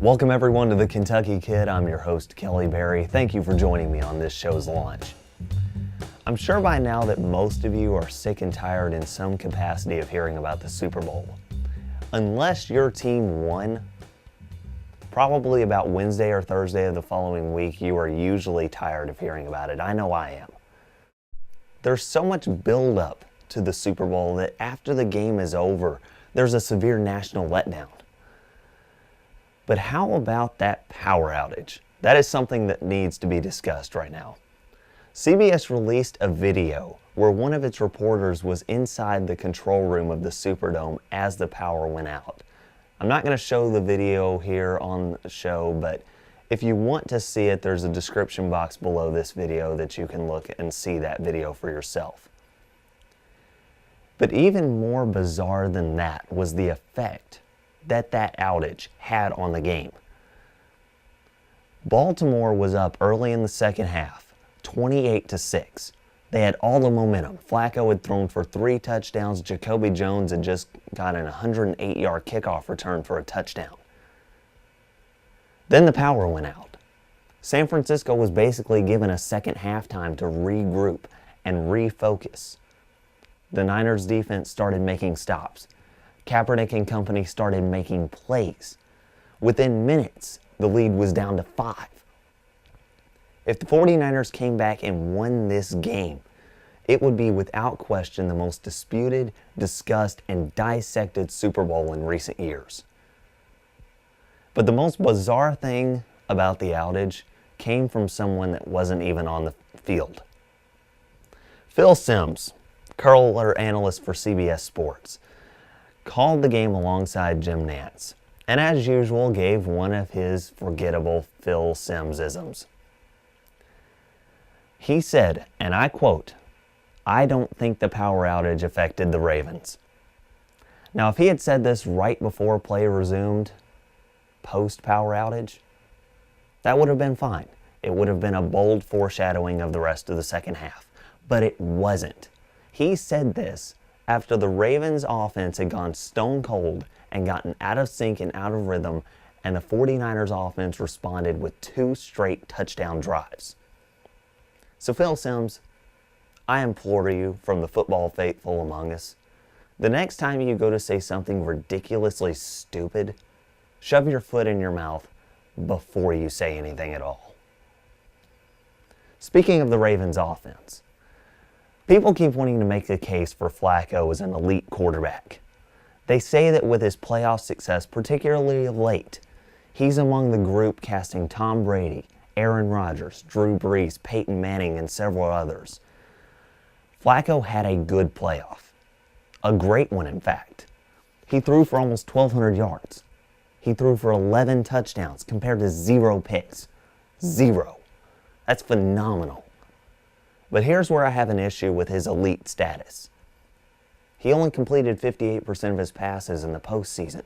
Welcome everyone to the Kentucky Kid. I'm your host, Kelly Berry. Thank you for joining me on this show's launch. I'm sure by now that most of you are sick and tired in some capacity of hearing about the Super Bowl. Unless your team won, probably about Wednesday or Thursday of the following week, you are usually tired of hearing about it. I know I am. There's so much build-up to the Super Bowl that after the game is over, there's a severe national letdown. But how about that power outage? That is something that needs to be discussed right now. CBS released a video where one of its reporters was inside the control room of the Superdome as the power went out. I'm not going to show the video here on the show, but if you want to see it, there's a description box below this video that you can look and see that video for yourself. But even more bizarre than that was the effect that outage had on the game. Baltimore was up early in the second half, 28-6. They had all the momentum. Flacco had thrown for 3 touchdowns. Jacoby Jones had just got an 108-yard kickoff return for a touchdown. Then the power went out. San Francisco was basically given a second halftime to regroup and refocus. The Niners defense started making stops. Kaepernick and company started making plays. Within minutes, the lead was down to 5. If the 49ers came back and won this game, it would be without question the most disputed, discussed, and dissected Super Bowl in recent years. But the most bizarre thing about the outage came from someone that wasn't even on the field. Phil Simms, color analyst for CBS Sports, called the game alongside Jim Nantz, and as usual gave one of his forgettable Phil Simms-isms. He said, and I quote, "I don't think the power outage affected the Ravens." Now, if he had said this right before play resumed, post-power outage, that would have been fine. It would have been a bold foreshadowing of the rest of the second half, but it wasn't. He said this after the Ravens offense had gone stone cold and gotten out of sync and out of rhythm, and the 49ers offense responded with 2 straight touchdown drives. So Phil Simms, I implore you from the football faithful among us, the next time you go to say something ridiculously stupid, shove your foot in your mouth before you say anything at all. Speaking of the Ravens offense, people keep wanting to make the case for Flacco as an elite quarterback. They say that with his playoff success, particularly of late, he's among the group casting Tom Brady, Aaron Rodgers, Drew Brees, Peyton Manning, and several others. Flacco had a good playoff. A great one, in fact. He threw for almost 1,200 yards. He threw for 11 touchdowns compared to 0 picks. 0. That's phenomenal. But here's where I have an issue with his elite status. He only completed 58% of his passes in the postseason.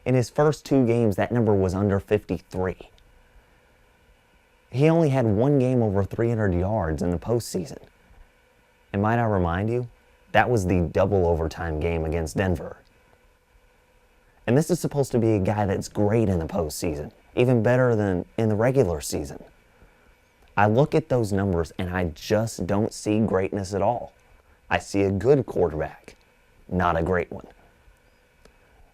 In his first 2 games, that number was under 53. He only had 1 game over 300 yards in the postseason. And might I remind you, that was the double overtime game against Denver. And this is supposed to be a guy that's great in the postseason, even better than in the regular season. I look at those numbers and I just don't see greatness at all. I see a good quarterback, not a great one.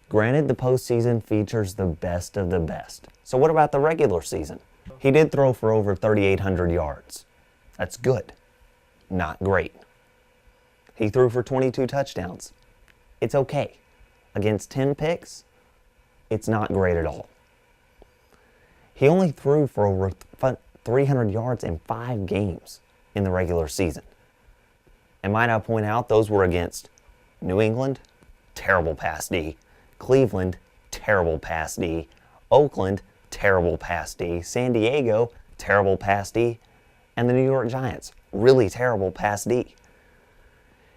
Granted, the postseason features the best of the best. So what about the regular season? He did throw for over 3,800 yards. That's good, not great. He threw for 22 touchdowns. It's okay. Against 10 picks, it's not great at all. He only threw for over 300 yards in 5 games in the regular season. And might I point out, those were against New England, terrible pass D, Cleveland, terrible pass D, Oakland, terrible pass D, San Diego, terrible pass D, and the New York Giants, really terrible pass D.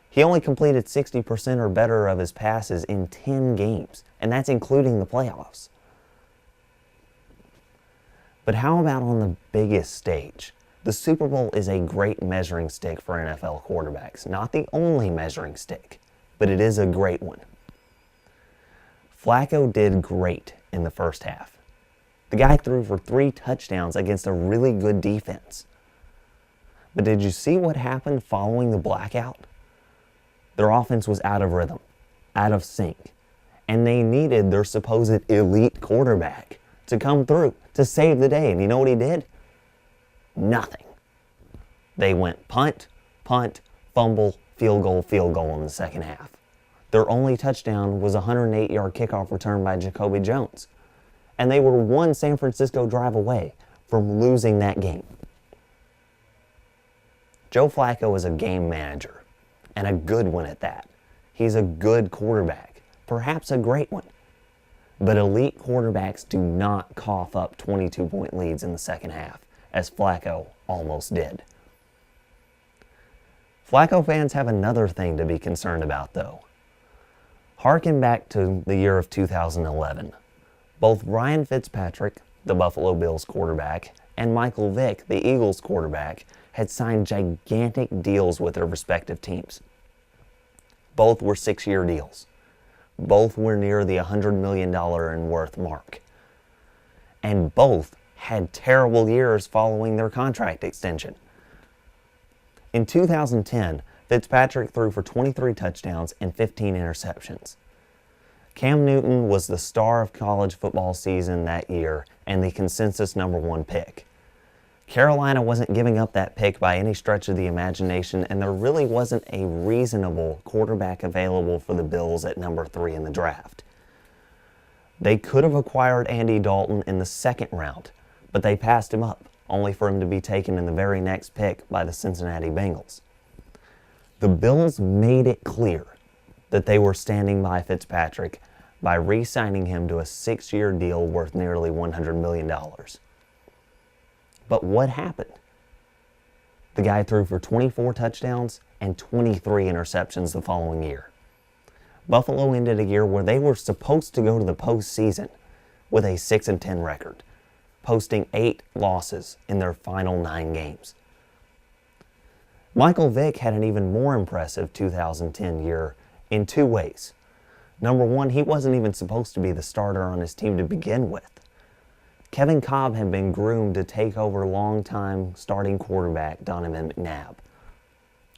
He only completed 60% or better of his passes in 10 games, and that's including the playoffs. But how about on the biggest stage? The Super Bowl is a great measuring stick for NFL quarterbacks. Not the only measuring stick, but it is a great one. Flacco did great in the first half. The guy threw for 3 touchdowns against a really good defense. But did you see what happened following the blackout? Their offense was out of rhythm, out of sync, and they needed their supposed elite quarterback to come through to save the day. And you know what he did? Nothing. They went punt, fumble, field goal in the second half. Their only touchdown was a 108-yard kickoff return by Jacoby Jones. And they were one San Francisco drive away from losing that game. Joe Flacco is a game manager, and a good one at that. He's a good quarterback, perhaps a great one. But elite quarterbacks do not cough up 22-point leads in the second half, as Flacco almost did. Flacco fans have another thing to be concerned about, though. Harken back to the year of 2011. Both Ryan Fitzpatrick, the Buffalo Bills quarterback, and Michael Vick, the Eagles quarterback, had signed gigantic deals with their respective teams. Both were 6-year deals. Both were near the $100 million in worth mark. And both had terrible years following their contract extension. In 2010, Fitzpatrick threw for 23 touchdowns and 15 interceptions. Cam Newton was the star of college football season that year and the consensus #1 pick. Carolina wasn't giving up that pick by any stretch of the imagination, and there really wasn't a reasonable quarterback available for the Bills at number 3 in the draft. They could have acquired Andy Dalton in the second round, but they passed him up, only for him to be taken in the very next pick by the Cincinnati Bengals. The Bills made it clear that they were standing by Fitzpatrick by re-signing him to a 6-year deal worth nearly $100 million. But what happened? The guy threw for 24 touchdowns and 23 interceptions the following year. Buffalo ended a year where they were supposed to go to the postseason with a 6-10 record, posting 8 losses in their final 9 games. Michael Vick had an even more impressive 2010 year in 2 ways. Number 1, he wasn't even supposed to be the starter on his team to begin with. Kevin Kolb had been groomed to take over longtime starting quarterback Donovan McNabb.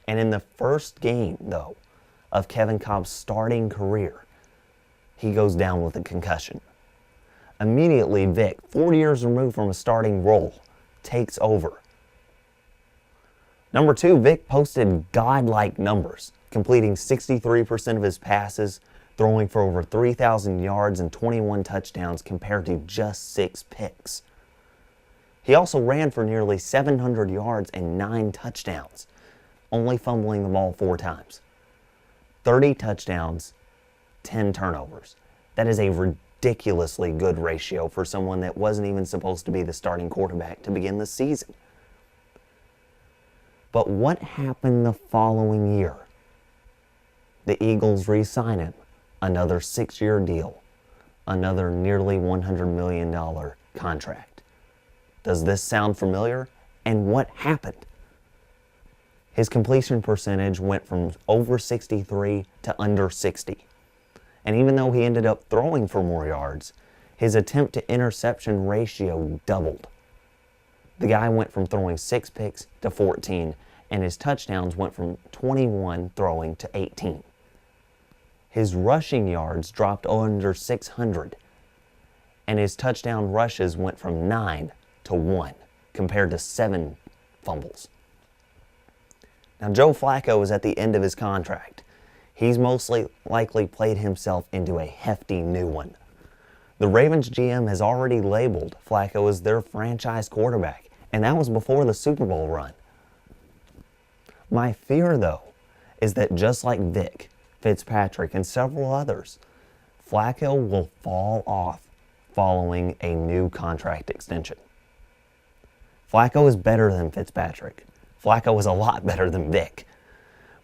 And in the first game, though, of Kevin Kolb's starting career, he goes down with a concussion. Immediately, Vick, 4 years removed from a starting role, takes over. Number 2, Vick posted godlike numbers, completing 63% of his passes, throwing for over 3,000 yards and 21 touchdowns compared to just 6 picks. He also ran for nearly 700 yards and 9 touchdowns, only fumbling the ball 4 times. 30 touchdowns, 10 turnovers. That is a ridiculously good ratio for someone that wasn't even supposed to be the starting quarterback to begin the season. But what happened the following year? The Eagles re-sign him. Another 6-year deal, another nearly $100 million contract. Does this sound familiar? And what happened? His completion percentage went from over 63 to under 60. And even though he ended up throwing for more yards, his attempt to interception ratio doubled. The guy went from throwing 6 picks to 14, and his touchdowns went from 21 throwing to 18. His rushing yards dropped under 600, and his touchdown rushes went from 9 to 1, compared to 7 fumbles. Now, Joe Flacco is at the end of his contract. He's mostly likely played himself into a hefty new one. The Ravens GM has already labeled Flacco as their franchise quarterback, and that was before the Super Bowl run. My fear, though, is that just like Vick, Fitzpatrick, and several others, Flacco will fall off following a new contract extension. Flacco is better than Fitzpatrick. Flacco is a lot better than Vick.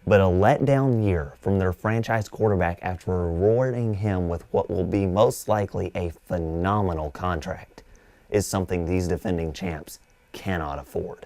But a letdown year from their franchise quarterback after rewarding him with what will be most likely a phenomenal contract is something these defending champs cannot afford.